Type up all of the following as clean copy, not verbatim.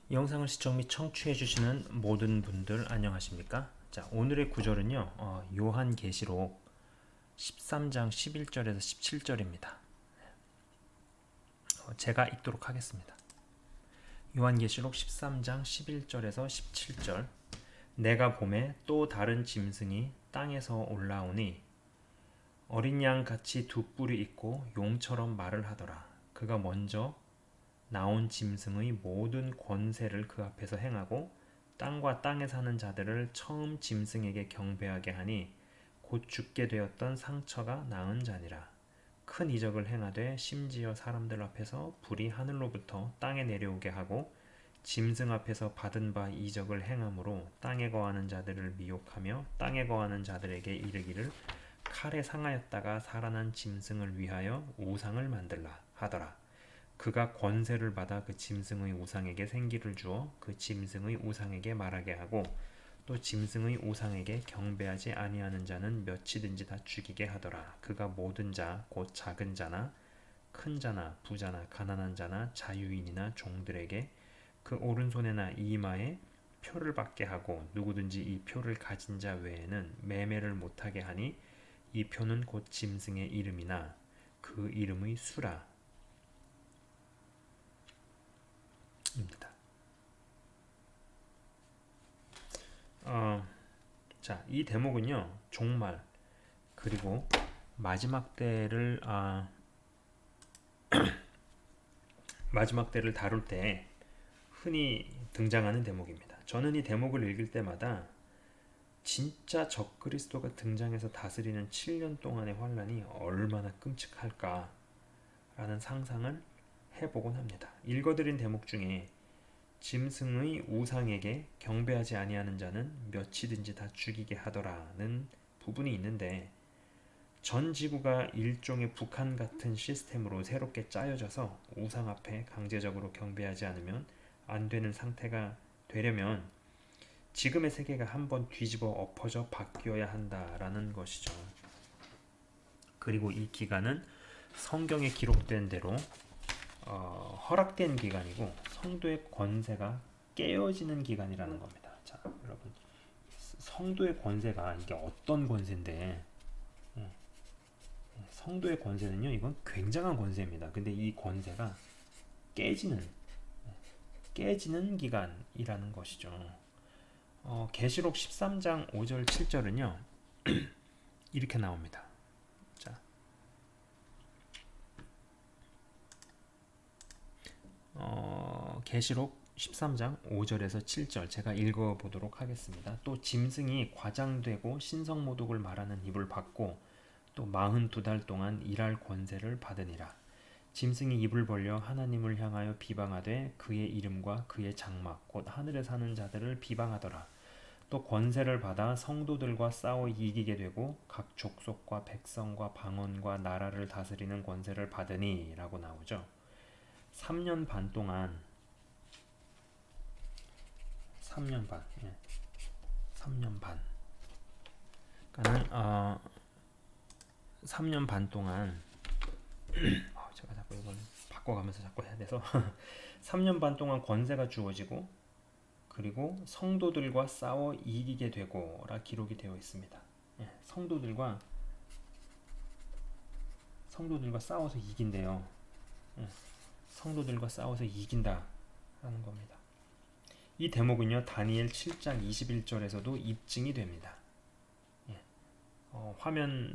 영상을 시청 및 청취해 주시는 모든 분들 안녕하십니까? 자, 오늘의 구절은요. 요한계시록 13장 11절에서 17절입니다. 제가 읽도록 하겠습니다. 요한계시록 13장 11절에서 17절. 내가 보매 또 다른 짐승이 땅에서 올라오니 어린 양 같이 두 뿔이 있고 용처럼 말을 하더라. 그가 먼저 나온 짐승의 모든 권세를 그 앞에서 행하고 땅과 땅에 사는 자들을 처음 짐승에게 경배하게 하니 곧 죽게 되었던 상처가 나은 자니라. 큰 이적을 행하되 심지어 사람들 앞에서 불이 하늘로부터 땅에 내려오게 하고 짐승 앞에서 받은 바 이적을 행함으로 땅에 거하는 자들을 미혹하며 땅에 거하는 자들에게 이르기를 칼에 상하였다가 살아난 짐승을 위하여 우상을 만들라 하더라. 그가 권세를 받아 그 짐승의 우상에게 생기를 주어 그 짐승의 우상에게 말하게 하고 또 짐승의 우상에게 경배하지 아니하는 자는 몇이든지 다 죽이게 하더라. 그가 모든 자 곧 작은 자나 큰 자나 부자나 가난한 자나 자유인이나 종들에게 그 오른손에나 이마에 표를 받게 하고 누구든지 이 표를 가진 자 외에는 매매를 못하게 하니 이 표는 곧 짐승의 이름이나 그 이름의 수라 입니다. 자, 이 대목은요, 종말 그리고 마지막 때를 마지막 때를 다룰 때 흔히 등장하는 대목입니다. 저는 이 대목을 읽을 때마다 진짜 적그리스도가 등장해서 다스리는 7년 동안의 환란이 얼마나 끔찍할까라는 상상을 해보곤 합니다. 읽어드린 대목 중에 짐승의 우상에게 경배하지 아니하는 자는 몇이든지 다 죽이게 하더라는 부분이 있는데 전 지구가 일종의 북한 같은 시스템으로 새롭게 짜여져서 우상 앞에 강제적으로 경배하지 않으면 안 되는 상태가 되려면 지금의 세계가 한번 뒤집어 엎어져 바뀌어야 한다라는 것이죠. 그리고 이 기간은 성경에 기록된 대로 허락된 기간이고 성도의 권세가 깨어지는 기간이라는 겁니다. 자, 여러분, 성도의 권세가 이게 어떤 권세인데? 성도의 권세는요, 이건 굉장한 권세입니다. 근데 이 권세가 깨지는 기간이라는 것이죠. 계시록 13장 5절 7절은요 이렇게 나옵니다. 자, 계시록 13장 5절에서 7절 제가 읽어보도록 하겠습니다. 또 짐승이 과장되고 신성모독을 말하는 입을 받고 또 42달 동안 일할 권세를 받으니라. 짐승이 입을 벌려 하나님을 향하여 비방하되 그의 이름과 그의 장막 곧 하늘에 사는 자들을 비방하더라. 또 권세를 받아 성도들과 싸워 이기게 되고 각 족속과 백성과 방언과 나라를 다스리는 권세를 받으니 라고 나오죠. 3년 반 동안 3년 반 3년 반 그러니까는 3년 반 동안 제가 자꾸 이걸 바꿔가면서 자꾸 해야 돼서 3년 반 동안 권세가 주어지고 그리고 성도들과 싸워 이기게 되고라 기록이 되어 있습니다. 성도들과 싸워서 이긴대요. 성도들과 싸워서 이긴다라는 겁니다. 이 대목은요 다니엘 7장 21절에서도 입증이 됩니다. 화면에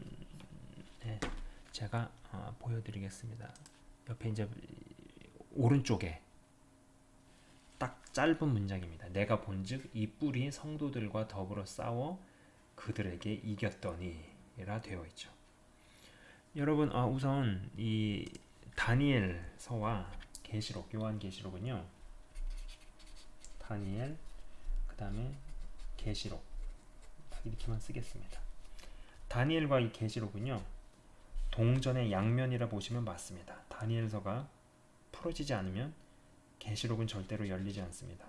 제가 보여드리겠습니다. 옆에 이제 오른쪽에 딱 짧은 문장입니다. 내가 본즉 이 뿔이 성도들과 더불어 싸워 그들에게 이겼더니라 되어 있죠. 여러분 우선 이 다니엘서와 계시록 요한계시록은요 다니엘 그 다음에 계시록 이렇게만 쓰겠습니다. 다니엘과 이 계시록은요 동전의 양면이라 보시면 맞습니다. 다니엘서가 풀어지지 않으면 계시록은 절대로 열리지 않습니다.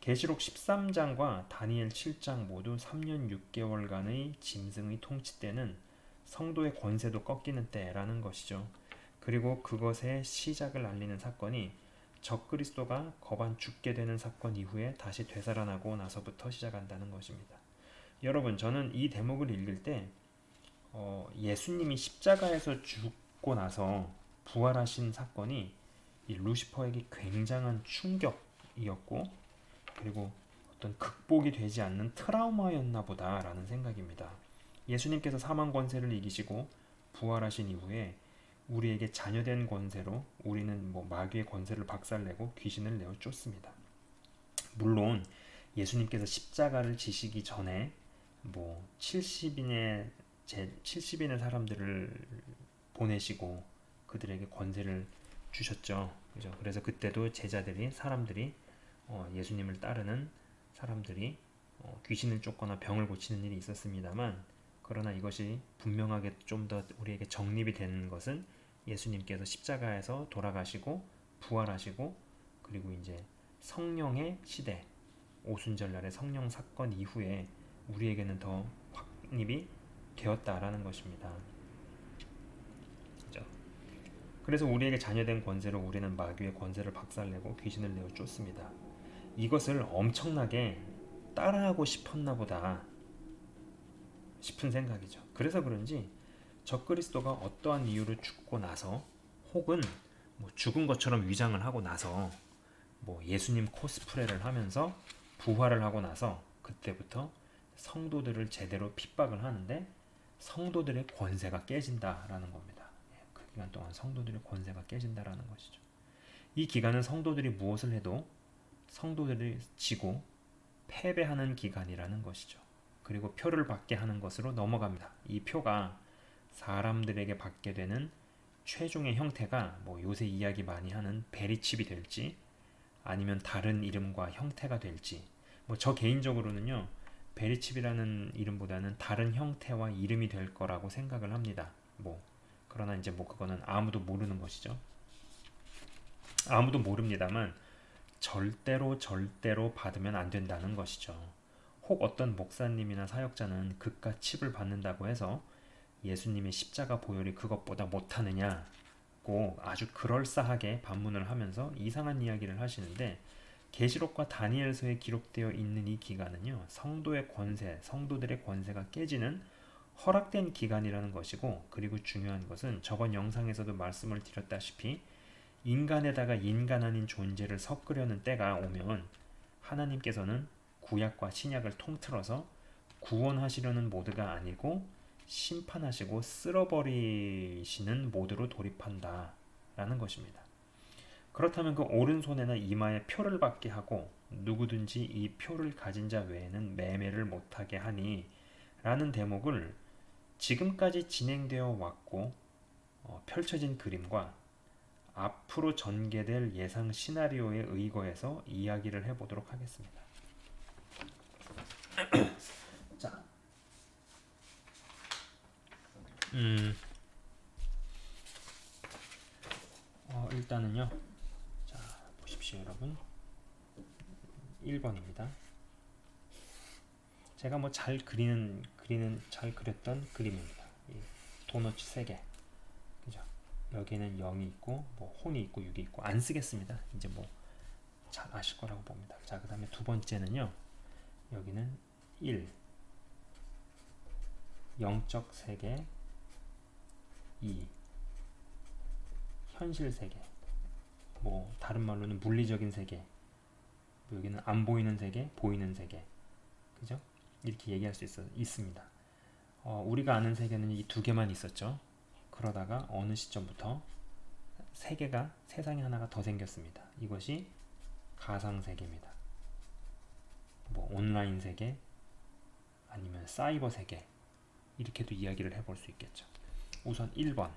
계시록 13장과 다니엘 7장 모두 3년 6개월간의 짐승의 통치 때는 성도의 권세도 꺾이는 때라는 것이죠. 그리고 그것의 시작을 알리는 사건이 적그리스도가 거반 죽게 되는 사건 이후에 다시 되살아나고 나서부터 시작한다는 것입니다. 여러분, 저는 이 대목을 읽을 때 예수님이 십자가에서 죽고 나서 부활하신 사건이 이 루시퍼에게 굉장한 충격이었고, 그리고 어떤 극복이 되지 않는 트라우마였나 보다라는 생각입니다. 예수님께서 사망 권세를 이기시고 부활하신 이후에 우리에게 자녀된 권세로 우리는 마귀의 권세를 박살내고 귀신을 내어 쫓습니다. 물론 예수님께서 십자가를 지시기 전에 70인의 사람들을 보내시고 그들에게 권세를 주셨죠. 그죠? 그래서 그때도 사람들이 예수님을 따르는 사람들이 귀신을 쫓거나 병을 고치는 일이 있었습니다만, 그러나 이것이 분명하게 좀 더 우리에게 정립이 되는 것은 예수님께서 십자가에서 돌아가시고 부활하시고, 그리고 이제 성령의 시대, 오순절날의 성령 사건 이후에 우리에게는 더 확립이 되었다라는 것입니다. 그죠? 그래서 우리에게 자녀된 권세로 우리는 마귀의 권세를 박살내고 귀신을 내어 쫓습니다. 이것을 엄청나게 따라하고 싶었나 보다 싶은 생각이죠. 그래서 그런지 적그리스도가 어떠한 이유로 죽고 나서, 혹은 죽은 것처럼 위장을 하고 나서 예수님 코스프레를 하면서 부활을 하고 나서, 그때부터 성도들을 제대로 핍박을 하는데 성도들의 권세가 깨진다라는 겁니다. 그 기간 동안 성도들의 권세가 깨진다라는 것이죠. 이 기간은 성도들이 무엇을 해도 성도들이 지고 패배하는 기간이라는 것이죠. 그리고 표를 받게 하는 것으로 넘어갑니다. 이 표가 사람들에게 받게 되는 최종의 형태가 요새 이야기 많이 하는 베리칩이 될지, 아니면 다른 이름과 형태가 될지, 저 개인적으로는요, 베리칩이라는 이름보다는 다른 형태와 이름이 될 거라고 생각을 합니다. 그러나 이제 그거는 아무도 모르는 것이죠. 아무도 모릅니다만 절대로 받으면 안 된다는 것이죠. 혹 어떤 목사님이나 사역자는 그깟 칩을 받는다고 해서 예수님의 십자가 보혈이 그것보다 못하느냐고 아주 그럴싸하게 반문을 하면서 이상한 이야기를 하시는데, 계시록과 다니엘서에 기록되어 있는 이 기간은요, 성도들의 권세가 깨지는 허락된 기간이라는 것이고, 그리고 중요한 것은 저번 영상에서도 말씀을 드렸다시피 인간에다가 인간 아닌 존재를 섞으려는 때가 오면 하나님께서는 구약과 신약을 통틀어서 구원하시려는 모드가 아니고 심판하시고 쓸어버리시는 모드로 돌입한다라는 것입니다. 그렇다면 그 오른손에나 이마에 표를 받게 하고 누구든지 이 표를 가진 자 외에는 매매를 못하게 하니 라는 대목을 지금까지 진행되어 왔고 펼쳐진 그림과 앞으로 전개될 예상 시나리오에 의거해서 이야기를 해보도록 하겠습니다. 자, 일단은요, 자 보십시오 여러분, 1번입니다. 제가 잘 그렸던 그림입니다. 도넛 3개, 그죠? 여기는 0이 있고 혼이 있고 6이 있고, 안 쓰겠습니다. 이제 잘 아실 거라고 봅니다. 자, 그 다음에 두 번째는요, 여기는 1, 영적 세계, 2, 현실 세계, 다른 말로는 물리적인 세계, 여기는 안 보이는 세계, 보이는 세계, 그죠? 이렇게 얘기할 수 있습니다. 우리가 아는 세계는 이 두 개만 있었죠. 그러다가 어느 시점부터 세상에 하나가 더 생겼습니다. 이것이 가상 세계입니다. 온라인 세계, 아니면 사이버 세계, 이렇게도 이야기를 해볼 수 있겠죠. 우선 1번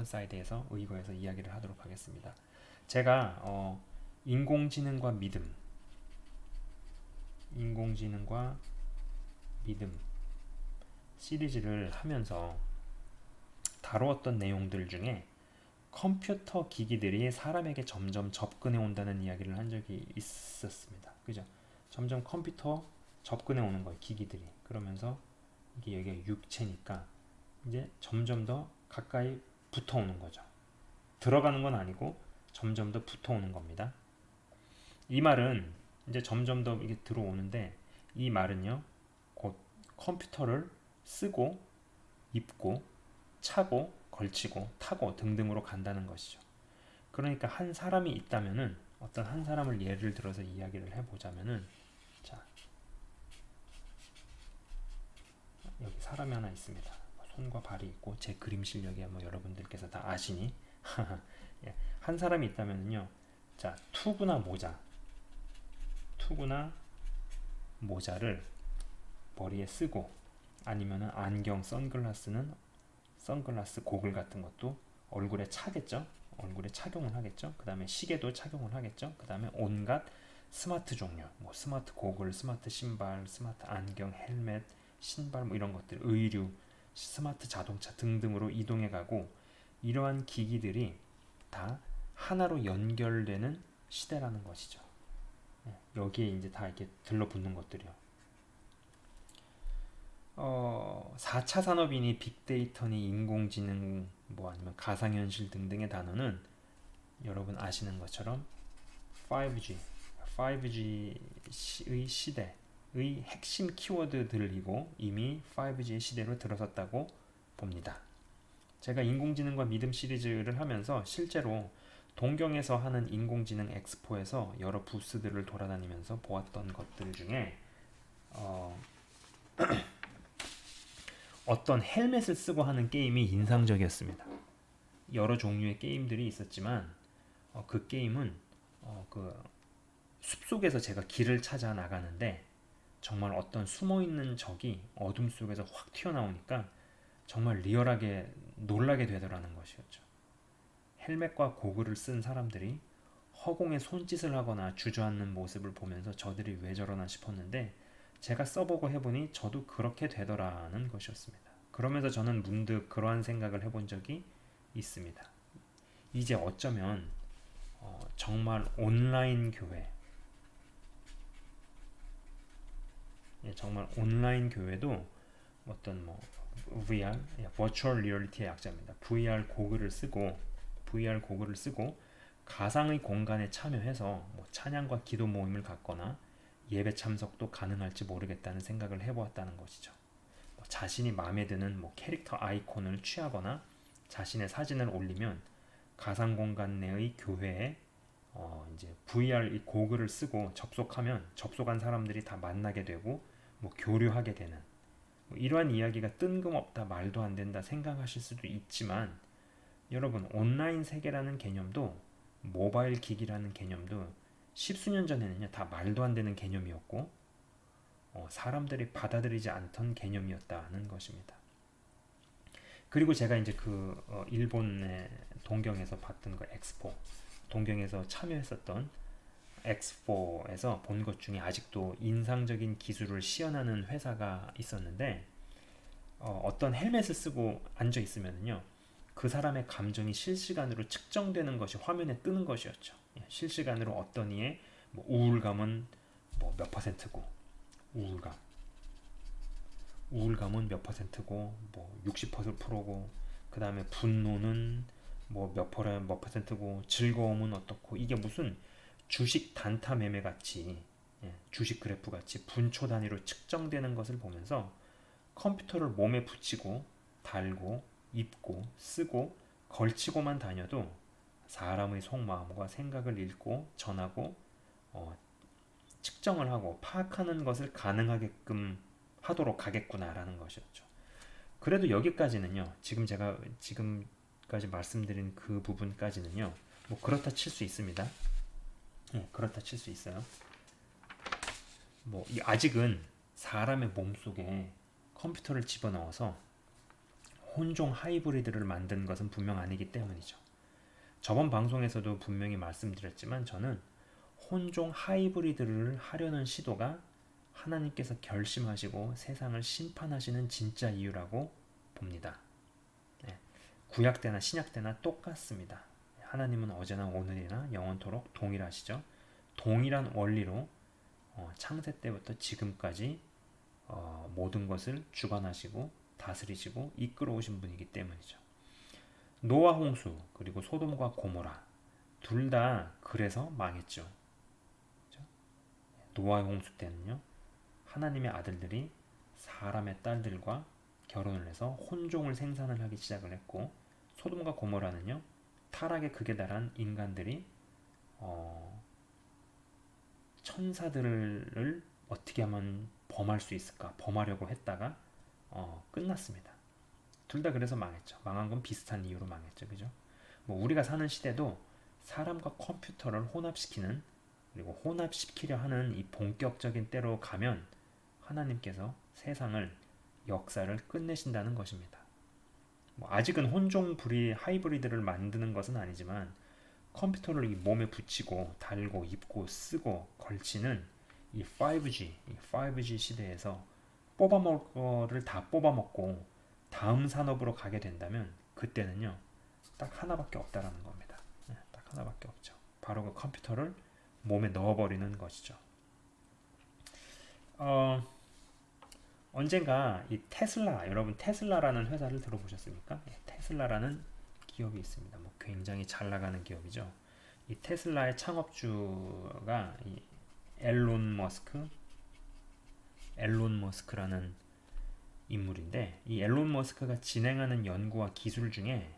사이드에서 의거해서 이야기를 하도록 하겠습니다. 제가 인공지능과 믿음 시리즈를 하면서 다루었던 내용들 중에 컴퓨터 기기들이 사람에게 점점 접근해 온다는 이야기를 한 적이 있었습니다. 그죠? 점점 컴퓨터 접근해 오는 거예요, 기기들이. 그러면서 이게 여기가 육체니까 이제 점점 더 가까이 붙어 오는 거죠. 들어가는 건 아니고 점점 더 붙어오는 겁니다. 이 말은 이제 점점 더 이게 들어오는데, 이 말은요, 곧 컴퓨터를 쓰고 입고 차고 걸치고 타고 등등으로 간다는 것이죠. 그러니까 한 사람이 있다면은, 어떤 한 사람을 예를 들어서 이야기를 해보자면은, 자, 여기 사람이 하나 있습니다. 손과 발이 있고 제 그림 실력이 뭐 여러분들께서 다 아시니 예, 한 사람이 있다면요, 자, 투구나 모자를 머리에 쓰고, 아니면은 안경, 선글라스, 고글 같은 것도 얼굴에 차겠죠. 얼굴에 착용을 하겠죠. 그 다음에 시계도 착용을 하겠죠. 그 다음에 온갖 스마트 종류, 뭐 스마트 고글, 스마트 신발, 스마트 안경, 헬멧, 신발, 뭐 이런 것들, 의류, 스마트 자동차 등등으로 이동해 가고, 이러한 기기들이 다 하나로 연결되는 시대라는 것이죠. 여기에 이제 다 이렇게 들러붙는 것들이요. 4차 산업이니 빅데이터니 인공지능, 뭐 아니면 가상현실 등등의 단어는 여러분 아시는 것처럼 5G의 시대의 핵심 키워드들이고, 이미 5G의 시대로 들어섰다고 봅니다. 제가 인공지능과 믿음 시리즈를 하면서 실제로 동경에서 하는 인공지능 엑스포에서 여러 부스들을 돌아다니면서 보았던 것들 중에 어떤 헬멧을 쓰고 하는 게임이 인상적이었습니다. 여러 종류의 게임들이 있었지만 그 게임은 그 숲속에서 제가 길을 찾아 나가는데, 정말 어떤 숨어있는 적이 어둠 속에서 확 튀어나오니까 정말 리얼하게 놀라게 되더라는 것이었죠. 헬멧과 고글을 쓴 사람들이 허공에 손짓을 하거나 주저앉는 모습을 보면서 저들이 왜 저러나 싶었는데, 제가 써보고 해보니 저도 그렇게 되더라는 것이었습니다. 그러면서 저는 문득 그러한 생각을 해본 적이 있습니다. 이제 어쩌면 정말 온라인 교회, 정말 온라인 교회도 어떤 뭐 VR, Virtual Reality의 약자입니다. VR 고글을 쓰고 가상의 공간에 참여해서 뭐 찬양과 기도 모임을 갖거나 예배 참석도 가능할지 모르겠다는 생각을 해보았다는 것이죠. 뭐 자신이 마음에 드는 뭐 캐릭터 아이콘을 취하거나 자신의 사진을 올리면 가상 공간 내의 교회에 이제 VR 이 고글을 쓰고 접속하면 접속한 사람들이 다 만나게 되고 뭐 교류하게 되는, 뭐 이러한 이야기가 뜬금없다, 말도 안 된다 생각하실 수도 있지만, 여러분, 온라인 세계라는 개념도, 모바일 기기라는 개념도 십수년 전에는요 다 말도 안 되는 개념이었고 사람들이 받아들이지 않던 개념이었다는 것입니다. 그리고 제가 이제 일본의 동경에서 봤던 그 엑스포, 동경에서 참여했었던 엑스포에서 본 것 중에 아직도 인상적인 기술을 시연하는 회사가 있었는데, 어떤 헬멧을 쓰고 앉아 있으면요, 그 사람의 감정이 실시간으로 측정되는 것이 화면에 뜨는 것이었죠. 실시간으로 어떤 이의 뭐 우울감은 뭐 몇 퍼센트고, 우울감은 몇 퍼센트고, 뭐 60%고, 그 다음에 분노는 뭐 몇 퍼센트고, 즐거움은 어떻고, 이게 무슨 주식 단타 매매 같이, 주식 그래프 같이 분초 단위로 측정되는 것을 보면서 컴퓨터를 몸에 붙이고 달고 입고 쓰고 걸치고만 다녀도 사람의 속마음과 생각을 읽고 전하고 측정을 하고 파악하는 것을 가능하게끔 하도록 가겠구나라는 것이었죠. 그래도 여기까지는요, 제가 지금까지 말씀드린 그 부분까지는요, 뭐 그렇다 칠 수 있습니다. 그렇다 칠 수 있어요. 뭐 아직은 사람의 몸속에 컴퓨터를 집어넣어서 혼종 하이브리드를 만든 것은 분명 아니기 때문이죠. 저번 방송에서도 분명히 말씀드렸지만, 저는 혼종 하이브리드를 하려는 시도가 하나님께서 결심하시고 세상을 심판하시는 진짜 이유라고 봅니다. 구약 때나 신약 때나 똑같습니다. 하나님은 어제나 오늘이나 영원토록 동일하시죠. 동일한 원리로 창세 때부터 지금까지 모든 것을 주관하시고 다스리시고 이끌어 오신 분이기 때문이죠. 노아 홍수, 그리고 소돔과 고모라, 둘 다 그래서 망했죠. 그죠? 노아의 홍수 때는요. 하나님의 아들들이 사람의 딸들과 결혼을 해서 혼종을 생산을 하기 시작을 했고, 소돔과 고모라는요. 타락의 극에 달한 인간들이 천사들을 어떻게 하면 범할 수 있을까 범하려고 했다가 끝났습니다. 둘 다 그래서 망했죠. 망한 건 비슷한 이유로 망했죠. 그죠? 뭐 우리가 사는 시대도 사람과 컴퓨터를 혼합시키는, 그리고 혼합시키려 하는 이 본격적인 때로 가면 하나님께서 세상을, 역사를 끝내신다는 것입니다. 뭐 아직은 혼종 하이브리드를 만드는 것은 아니지만, 컴퓨터를 이 몸에 붙이고 달고 입고 쓰고 걸치는 이 5G 시대에서 뽑아먹을 거를 다 뽑아먹고 다음 산업으로 가게 된다면, 그때는요 딱 하나밖에 없다라는 겁니다. 딱 하나밖에 없죠. 바로 그 컴퓨터를 몸에 넣어버리는 것이죠. 언젠가 이 테슬라, 여러분 테슬라라는 회사를 들어보셨습니까? 테슬라라는 기업이 있습니다. 뭐 굉장히 잘 나가는 기업이죠. 이 테슬라의 창업주가 이 앨런 머스크라는 인물인데, 이 앨런 머스크가 진행하는 연구와 기술 중에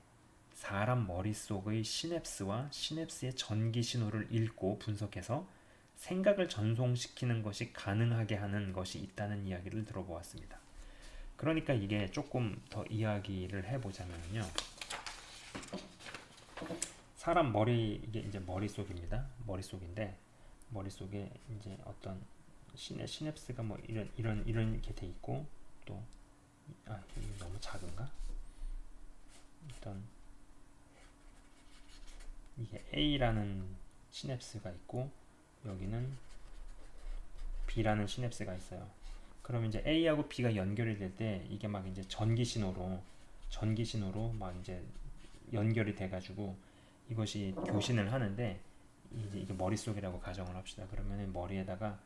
사람 머릿속의 시냅스와 시냅스의 전기 신호를 읽고 분석해서 생각을 전송시키는 것이 가능하게 하는 것이 있다는 이야기를 들어보았습니다. 그러니까 이게 조금 더 이야기를 해보자면요. 사람 머리, 이게 이제 머릿속입니다. 머릿속인데, 머릿속에 이제 어떤 시냅스가 뭐 이런 이렇게 돼 있고, 또 이게 너무 작은가? 어떤 이게 A라는 시냅스가 있고, 여기는 B라는 시냅스가 있어요. 그럼 이제 A하고 B가 연결이 될 때 이게 막 이제 전기 신호로 막 이제 연결이 돼가지고 이것이 교신을 하는데, 이제 이게 머릿속이라고 가정을 합시다. 그러면 머리에다가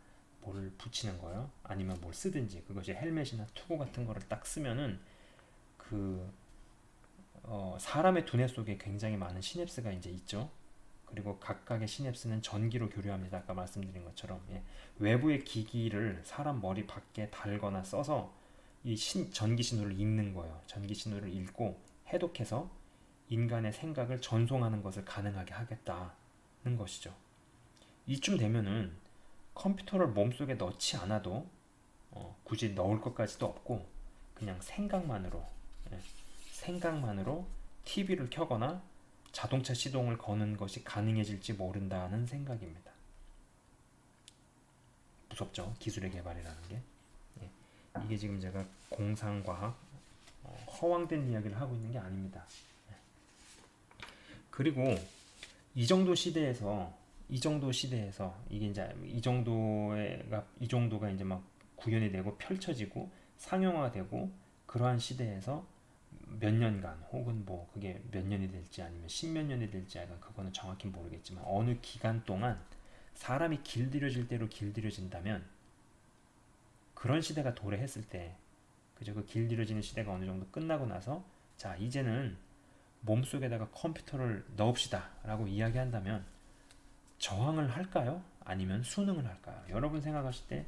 뭘 붙이는 거예요. 아니면 뭘 쓰든지, 그것이 헬멧이나 투구 같은 거를 딱 쓰면은 사람의 두뇌 속에 굉장히 많은 시냅스가 이제 있죠. 그리고 각각의 시냅스는 전기로 교류합니다. 아까 말씀드린 것처럼 외부의 기기를 사람 머리 밖에 달거나 써서 이 전기 신호를 읽는 거예요. 전기 신호를 읽고 해독해서 인간의 생각을 전송하는 것을 가능하게 하겠다는 것이죠. 이쯤 되면은 컴퓨터를 몸속에 넣지 않아도 굳이 넣을 것까지도 없고, 그냥 생각만으로 TV를 켜거나 자동차 시동을 거는 것이 가능해질지 모른다는 생각입니다. 무섭죠? 기술의 개발이라는 게. 이게 지금 제가 공상과학 허황된 이야기를 하고 있는 게 아닙니다. 그리고 이 정도 시대에서 이게 이제 이 정도가 이제 막 구현이 되고 펼쳐지고 상용화되고, 그러한 시대에서 몇 년간, 혹은 뭐 그게 몇 년이 될지 아니면 십몇 년이 될지 그거는 정확히 모르겠지만, 어느 기간 동안 사람이 길들여질 대로 길들여진다면, 그런 시대가 도래했을 때, 그죠? 그 길들여지는 시대가 어느 정도 끝나고 나서, 자 이제는 몸속에다가 컴퓨터를 넣읍시다 라고 이야기한다면 저항을 할까요? 아니면 순응을 할까요? 여러분 생각하실 때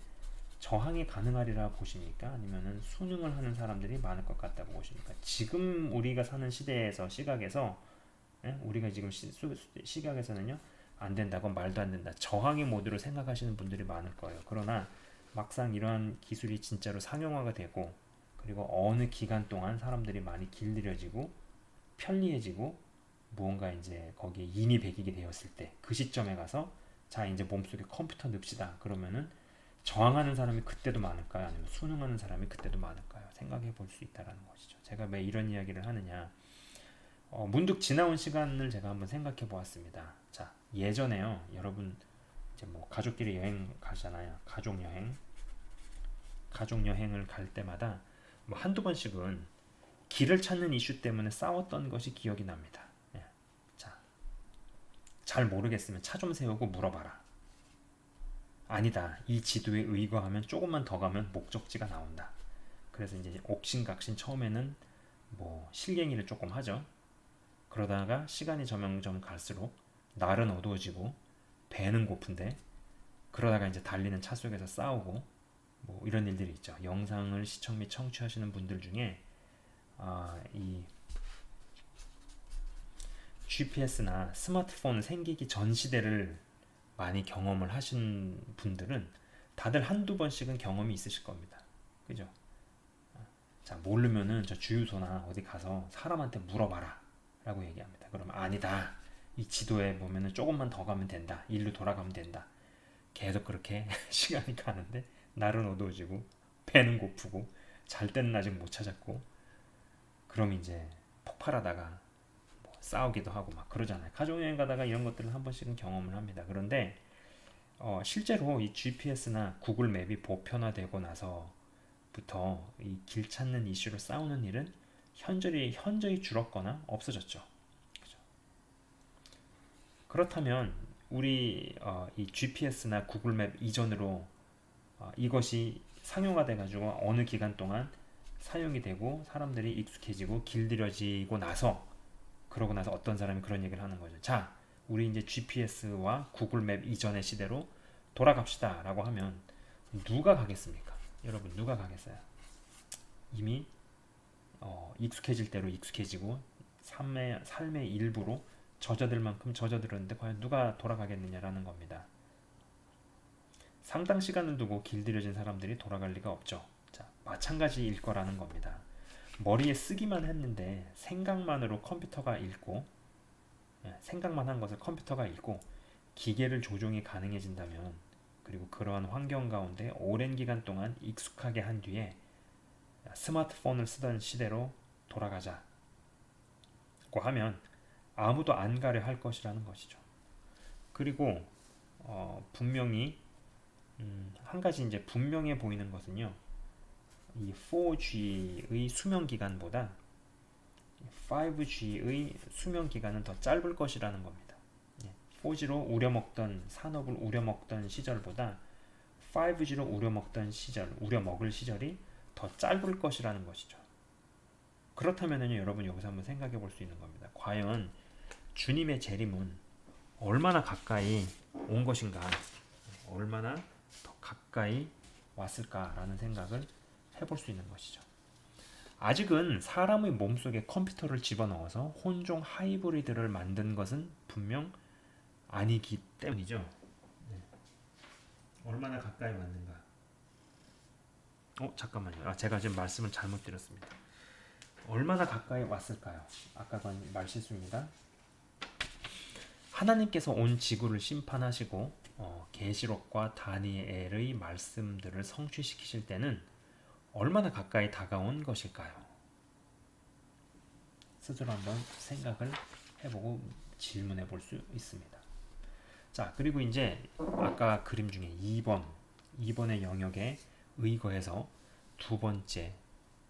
저항이 가능하리라 보십니까? 아니면 순응을 하는 사람들이 많을 것 같다고 보십니까? 지금 우리가 사는 시각에서 우리가 지금 시각에서는요, 안 된다고, 말도 안 된다, 저항의 모드로 생각하시는 분들이 많을 거예요. 그러나 막상 이러한 기술이 진짜로 상용화가 되고, 그리고 어느 기간 동안 사람들이 많이 길들여지고 편리해지고 무언가 이제 거기에 인이백익이 되었을 때, 그 시점에 가서 자 이제 몸속에 컴퓨터 넣읍시다 그러면은 저항하는 사람이 그때도 많을까요? 아니면 순응하는 사람이 그때도 많을까요? 생각해 볼 수 있다라는 것이죠. 제가 왜 이런 이야기를 하느냐, 문득 지나온 시간을 제가 한번 생각해 보았습니다. 자, 예전에요, 여러분 이제 뭐 가족끼리 여행 가잖아요. 가족 여행을 갈 때마다 뭐 한두 번씩은 길을 찾는 이슈 때문에 싸웠던 것이 기억이 납니다. 자, 잘 모르겠으면 차 좀 세우고 물어봐라. 아니다, 이 지도에 의거하면 조금만 더 가면 목적지가 나온다. 그래서 이제 옥신각신 처음에는 뭐 실갱이를 조금 하죠. 그러다가 시간이 점점 갈수록 날은 어두워지고 배는 고픈데 그러다가 이제 달리는 차 속에서 싸우고 뭐 이런 일들이 있죠. 영상을 시청 및 청취하시는 분들 중에 이 GPS나 스마트폰 생기기 전 시대를 많이 경험을 하신 분들은 다들 한두 번씩은 경험이 있으실 겁니다. 그죠? 자, 모르면은 저 주유소나 어디 가서 사람한테 물어봐라 라고 얘기합니다. 그러면 아니다. 이 지도에 보면은 조금만 더 가면 된다. 일로 돌아가면 된다. 계속 그렇게 시간이 가는데 날은 어두워지고 배는 고프고 잘 때는 아직 못 찾았고 그럼 이제 폭발하다가 뭐 싸우기도 하고 막 그러잖아요. 가족여행 가다가 이런 것들을 한 번씩은 경험을 합니다. 그런데 실제로 이 GPS나 구글 맵이 보편화되고 나서부터 이 길 찾는 이슈로 싸우는 일은 현저히 줄었거나 없어졌죠. 그죠? 그렇다면 우리 이 GPS나 구글 맵 이전으로 이것이 상용화돼 가지고 어느 기간 동안 사용이 되고 사람들이 익숙해지고 길들여지고 나서 그러고 나서 어떤 사람이 그런 얘기를 하는 거죠. 자, 우리 이제 GPS와 구글 맵 이전의 시대로 돌아갑시다 라고 하면 누가 가겠습니까? 여러분 누가 가겠어요? 이미 익숙해질 대로 익숙해지고 삶의 일부로 젖어들 만큼 젖어들었는데 과연 누가 돌아가겠느냐라는 겁니다. 상당 시간을 두고 길들여진 사람들이 돌아갈 리가 없죠. 자, 마찬가지일 거라는 겁니다. 머리에 쓰기만 했는데 생각만으로 컴퓨터가 읽고 생각만 한 것을 컴퓨터가 읽고 기계를 조종이 가능해진다면 그리고 그러한 환경 가운데 오랜 기간 동안 익숙하게 한 뒤에 스마트폰을 쓰던 시대로 돌아가자고 하면 아무도 안 가려 할 것이라는 것이죠. 그리고 분명히 한 가지 이제 분명해 보이는 것은요. 이 4G의 수명 기간보다 5G의 수명 기간은 더 짧을 것이라는 겁니다. 4G로 우려먹던 산업을 우려먹던 시절보다 5G로 우려먹을 시절이 더 짧을 것이라는 것이죠. 그렇다면요, 여러분 여기서 한번 생각해 볼 수 있는 겁니다. 과연 주님의 재림은 얼마나 가까이 온 것인가, 얼마나 더 가까이 왔을까라는 생각을 해볼 수 있는 것이죠. 아직은 사람의 몸속에 컴퓨터를 집어넣어서 혼종 하이브리드를 만든 것은 분명 아니기 때문이죠. 네. 얼마나 가까이 왔는가? 잠깐만요. 제가 지금 말씀을 잘못 드렸습니다. 얼마나 가까이 왔을까요? 아까 말실수입니다. 하나님께서 온 지구를 심판하시고 계시록과 다니엘의 말씀들을 성취시키실 때는 얼마나 가까이 다가온 것일까요? 스스로 한번 생각을 해보고 질문해 볼 수 있습니다. 자, 그리고 이제 아까 그림 중에 2번의 영역에 의거해서 두 번째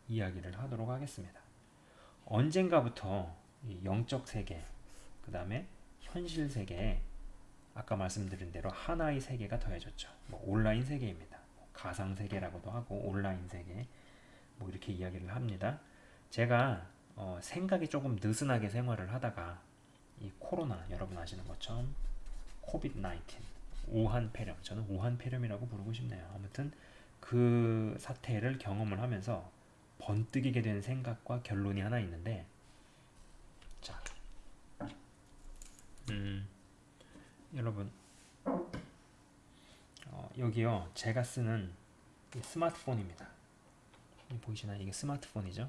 이야기를 하도록 하겠습니다. 언젠가부터 영적 세계, 그 다음에 현실 세계에 아까 말씀드린 대로 하나의 세계가 더해졌죠. 온라인 세계입니다. 가상 세계라고도 하고 온라인 세계 이렇게 이야기를 합니다. 제가 생각이 조금 느슨하게 생활을 하다가 이 코로나 여러분 아시는 것처럼 코비드-19 우한폐렴, 저는 우한폐렴이라고 부르고 싶네요. 아무튼 그 사태를 경험을 하면서 번뜩이게 된 생각과 결론이 하나 있는데, 자, 여러분 여기요 제가 쓰는 스마트폰입니다. 보이시나요? 이게 스마트폰이죠.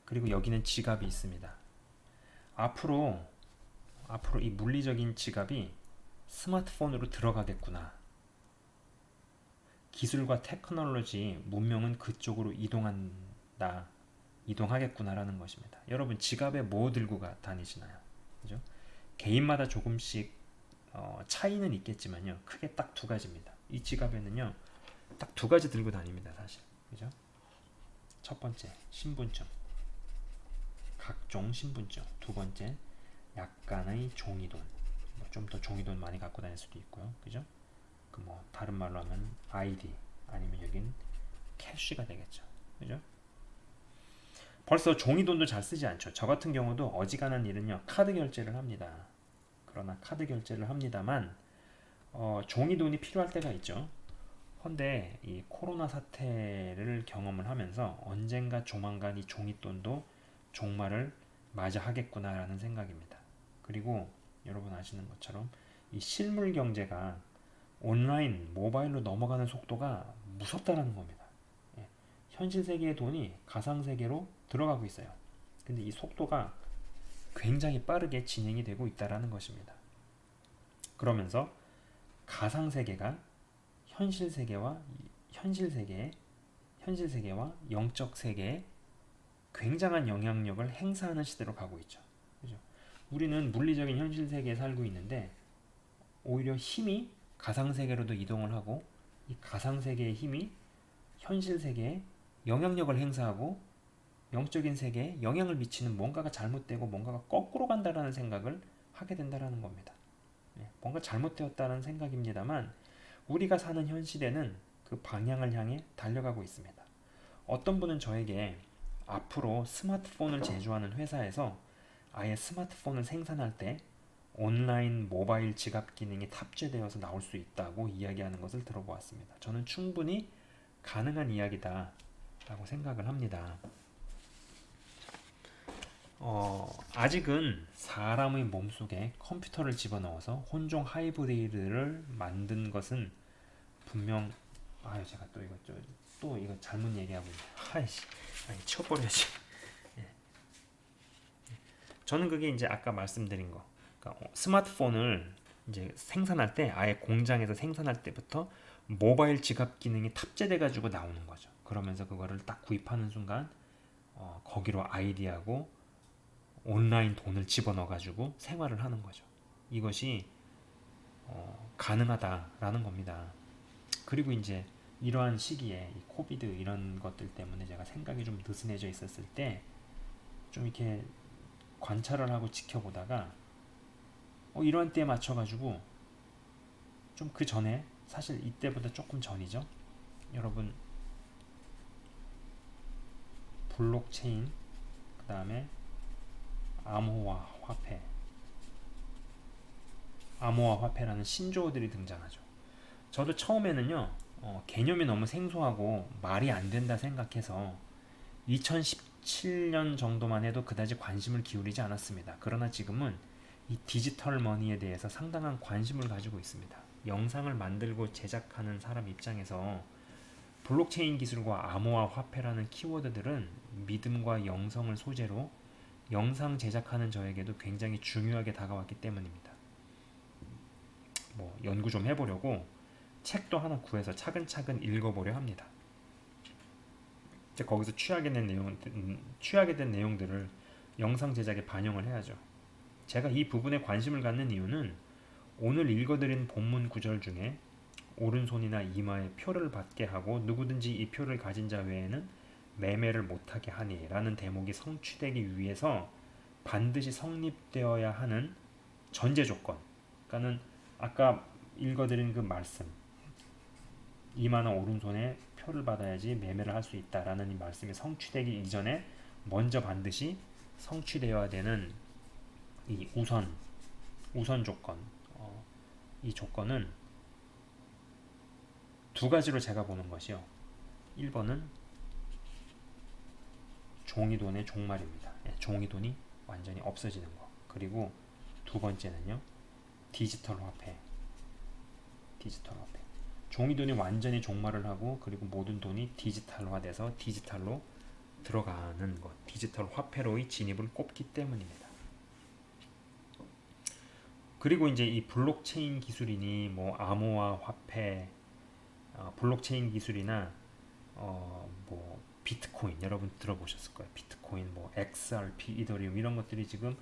그리고 여기는 지갑이 있습니다. 앞으로 이 물리적인 지갑이 스마트폰으로 들어가겠구나. 기술과 테크놀로지, 문명은 그쪽으로 이동하겠구나라는 것입니다. 여러분 지갑에 뭐 들고 다니시나요? 그죠? 개인마다 조금씩 차이는 있겠지만요. 크게 딱 두 가지입니다. 이 지갑에는요. 딱 두 가지 들고 다닙니다. 사실. 그죠? 첫 번째, 신분증. 각종 신분증. 두 번째, 약간의 종이돈. 좀 더 종이돈 많이 갖고 다닐 수도 있고요. 그죠? 다른 말로 하면 아이디 아니면 여긴 캐시가 되겠죠. 그죠? 벌써 종이돈도 잘 쓰지 않죠. 저 같은 경우도 어지간한 일은요. 카드 결제를 합니다. 그러나 카드 결제를 합니다만 종이 돈이 필요할 때가 있죠. 헌데 이 코로나 사태를 경험을 하면서 언젠가 조만간 이 종이돈도 종말을 맞이하겠구나라는 생각입니다. 그리고 여러분 아시는 것처럼 이 실물 경제가 온라인, 모바일로 넘어가는 속도가 무섭다라는 겁니다. 예, 현실 세계의 돈이 가상 세계로 들어가고 있어요. 근데 이 속도가 굉장히 빠르게 진행이 되고 있다라는 것입니다. 그러면서 가상 세계가 현실 세계와 현실 세계와 영적 세계에 굉장한 영향력을 행사하는 시대로 가고 있죠. 그죠? 우리는 물리적인 현실 세계에 살고 있는데 오히려 힘이 가상 세계로도 이동을 하고 이 가상 세계의 힘이 현실 세계에 영향력을 행사하고 영적인 세계에 영향을 미치는 뭔가가 잘못되고 뭔가가 거꾸로 간다라는 생각을 하게 된다라는 겁니다. 뭔가 잘못되었다는 생각입니다만 우리가 사는 현실에는 그 방향을 향해 달려가고 있습니다. 어떤 분은 저에게 앞으로 스마트폰을 제조하는 회사에서 아예 스마트폰을 생산할 때 온라인 모바일 지갑 기능이 탑재되어서 나올 수 있다고 이야기하는 것을 들어보았습니다. 저는 충분히 가능한 이야기다 라고 생각을 합니다. 아직은 사람의 몸속에 컴퓨터를 집어넣어서 혼종 하이브리드를 만든 것은 분명 제가 또 이거 잘못 얘기하고 있네. 치워버려야지. 예. 저는 그게 이제 아까 말씀드린 거. 그러니까 스마트폰을 이제 생산할 때 아예 공장에서 생산할 때부터 모바일 지갑 기능이 탑재돼 가지고 나오는 거죠. 그러면서 그거를 딱 구입하는 순간 거기로 아이디하고 온라인 돈을 집어넣어 가지고 생활을 하는 거죠. 이것이 가능하다라는 겁니다. 그리고 이제 이러한 시기에 이 코비드 이런 것들 때문에 제가 생각이 좀 느슨해져 있었을 때 좀 이렇게 관찰을 하고 지켜보다가 이러한 때에 맞춰가지고 좀 그 전에 사실 이때보다 조금 전이죠. 여러분 블록체인 그 다음에 암호화 화폐라는 신조어들이 등장하죠. 저도 처음에는요 개념이 너무 생소하고 말이 안 된다 생각해서 2017년 정도만 해도 그다지 관심을 기울이지 않았습니다. 그러나 지금은 이 디지털 머니에 대해서 상당한 관심을 가지고 있습니다. 영상을 만들고 제작하는 사람 입장에서 블록체인 기술과 암호화 화폐라는 키워드들은 믿음과 영성을 소재로 영상 제작하는 저에게도 굉장히 중요하게 다가왔기 때문입니다. 연구 좀 해보려고 책도 하나 구해서 차근차근 읽어보려 합니다. 이제 거기서 취하게 된 내용들을 영상 제작에 반영을 해야죠. 제가 이 부분에 관심을 갖는 이유는 오늘 읽어드린 본문 구절 중에 오른손이나 이마에 표를 받게 하고 누구든지 이 표를 가진 자 외에는 매매를 못하게 하니 라는 대목이 성취되기 위해서 반드시 성립되어야 하는 전제 조건, 그러니까는 아까 읽어드린 그 말씀, 이마나 오른손에 표를 받아야지 매매를 할 수 있다라는 이 말씀이 성취되기 이전에 먼저 반드시 성취되어야 되는 이 우선 조건, 이 조건은 두 가지로 제가 보는 것이요. 1번은 종이돈의 종말입니다. 종이돈이 완전히 없어지는 거. 그리고 두 번째는요. 디지털 화폐. 종이돈이 완전히 종말을 하고 그리고 모든 돈이 디지털화돼서 디지털로 들어가는 것. 디지털 화폐로의 진입을 꼽기 때문입니다. 그리고 이제 이 블록체인 기술이니 암호화 화폐, 블록체인 기술이나 비트코인 여러분 들어보셨을 거예요. 비트코인, XRP, 이더리움 이런 것들이 지금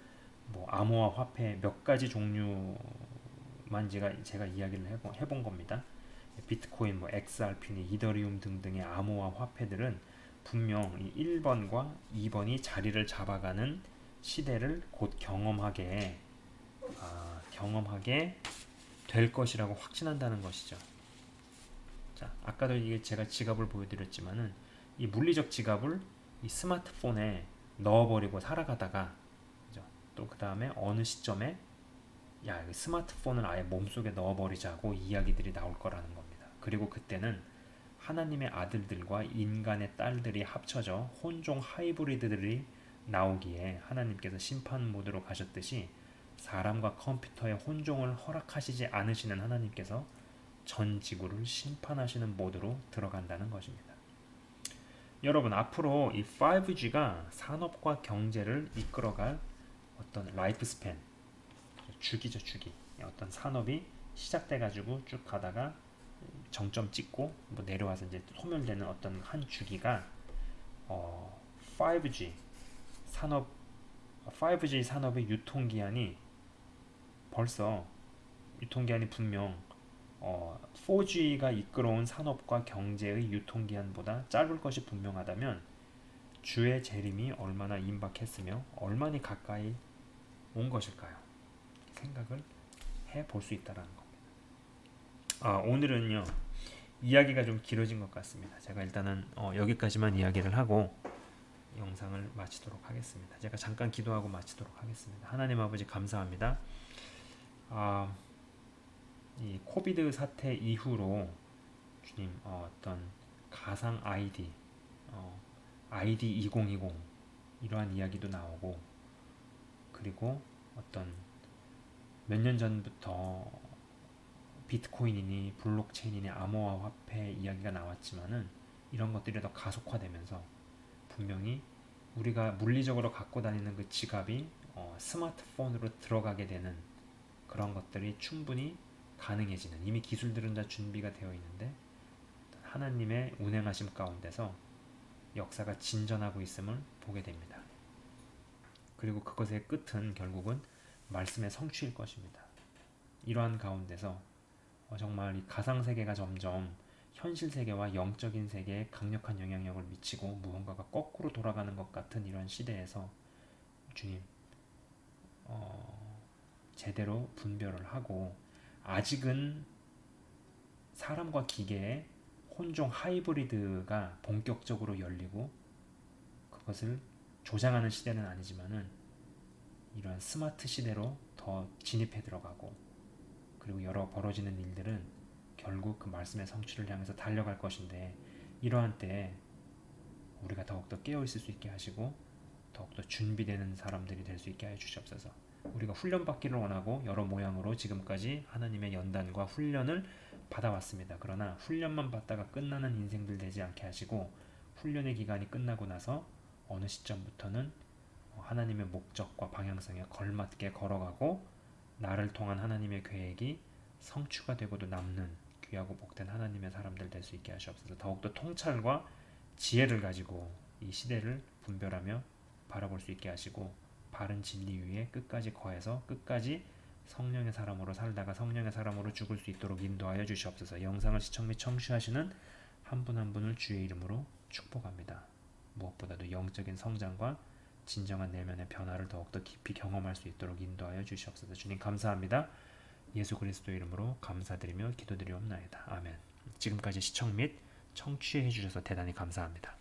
암호화 화폐 몇 가지 종류만 제가 이야기를 해본 겁니다. 비트코인, XRP니 이더리움 등등의 암호화 화폐들은 분명 이 1번과 2번이 자리를 잡아가는 시대를 곧 경험하게 될 것이라고 확신한다는 것이죠. 자, 아까도 이게 제가 지갑을 보여드렸지만은 이 물리적 지갑을 이 스마트폰에 넣어버리고 살아가다가 또 그 다음에 어느 시점에 야, 이거 스마트폰을 아예 몸속에 넣어버리자고 이야기들이 나올 거라는 겁니다. 그리고 그때는 하나님의 아들들과 인간의 딸들이 합쳐져 혼종 하이브리드들이 나오기에 하나님께서 심판 모드로 가셨듯이 사람과 컴퓨터의 혼종을 허락하시지 않으시는 하나님께서 전 지구를 심판하시는 모드로 들어간다는 것입니다. 여러분, 앞으로 이 5G가 산업과 경제를 이끌어갈 어떤 라이프 스팬, 주기죠, 주기. 어떤 산업이 시작돼 가지고 쭉 가다가 정점 찍고 뭐 내려와서 이제 소멸되는 어떤 한 주기가 5G 산업 5G 산업의 유통기한이 벌써 유통기한이 분명 4G가 이끌어온 산업과 경제의 유통기한보다 짧을 것이 분명하다면 주의 재림이 얼마나 임박했으며 얼마나 가까이 온 것일까요? 생각을 해볼 수 있다는 겁니다. 오늘은요 이야기가 좀 길어진 것 같습니다. 제가 일단은 여기까지만 이야기를 하고 영상을 마치도록 하겠습니다. 제가 잠깐 기도하고 마치도록 하겠습니다. 하나님 아버지 감사합니다. 이 코비드 사태 이후로 주님 어떤 가상 아이디 아이디 2020 이러한 이야기도 나오고 그리고 어떤 몇 년 전부터 비트코인이니 블록체인이니 암호화 화폐 이야기가 나왔지만은 이런 것들이 더 가속화되면서 분명히 우리가 물리적으로 갖고 다니는 그 지갑이 스마트폰으로 들어가게 되는 그런 것들이 충분히 가능해지는 이미 기술들은 다 준비가 되어 있는데 하나님의 운행하심 가운데서 역사가 진전하고 있음을 보게 됩니다. 그리고 그것의 끝은 결국은 말씀의 성취일 것입니다. 이러한 가운데서 정말 이 가상세계가 점점 현실세계와 영적인 세계에 강력한 영향력을 미치고 무언가가 거꾸로 돌아가는 것 같은 이런 시대에서 주님 제대로 분별을 하고 아직은 사람과 기계의 혼종 하이브리드가 본격적으로 열리고 그것을 조장하는 시대는 아니지만은 이러한 스마트 시대로 더 진입해 들어가고 그리고 여러 벌어지는 일들은 결국 그 말씀의 성취를 향해서 달려갈 것인데 이러한 때에 우리가 더욱더 깨어있을 수 있게 하시고 더욱더 준비되는 사람들이 될 수 있게 하여 주시옵소서. 우리가 훈련받기를 원하고 여러 모양으로 지금까지 하나님의 연단과 훈련을 받아왔습니다. 그러나 훈련만 받다가 끝나는 인생들 되지 않게 하시고 훈련의 기간이 끝나고 나서 어느 시점부터는 하나님의 목적과 방향성에 걸맞게 걸어가고 나를 통한 하나님의 계획이 성취가 되고도 남는 귀하고 복된 하나님의 사람들 될 수 있게 하시옵소서. 더욱더 통찰과 지혜를 가지고 이 시대를 분별하며 바라볼 수 있게 하시고 바른 진리 위에 끝까지 거해서 끝까지 성령의 사람으로 살다가 성령의 사람으로 죽을 수 있도록 인도하여 주시옵소서. 영상을 시청 및 청취하시는 한 분 한 분을 주의 이름으로 축복합니다. 무엇보다도 영적인 성장과 진정한 내면의 변화를 더욱더 깊이 경험할 수 있도록 인도하여 주시옵소서. 주님 감사합니다. 예수 그리스도 이름으로 감사드리며 기도드리옵나이다. 아멘. 지금까지 시청 및 청취해 주셔서 대단히 감사합니다.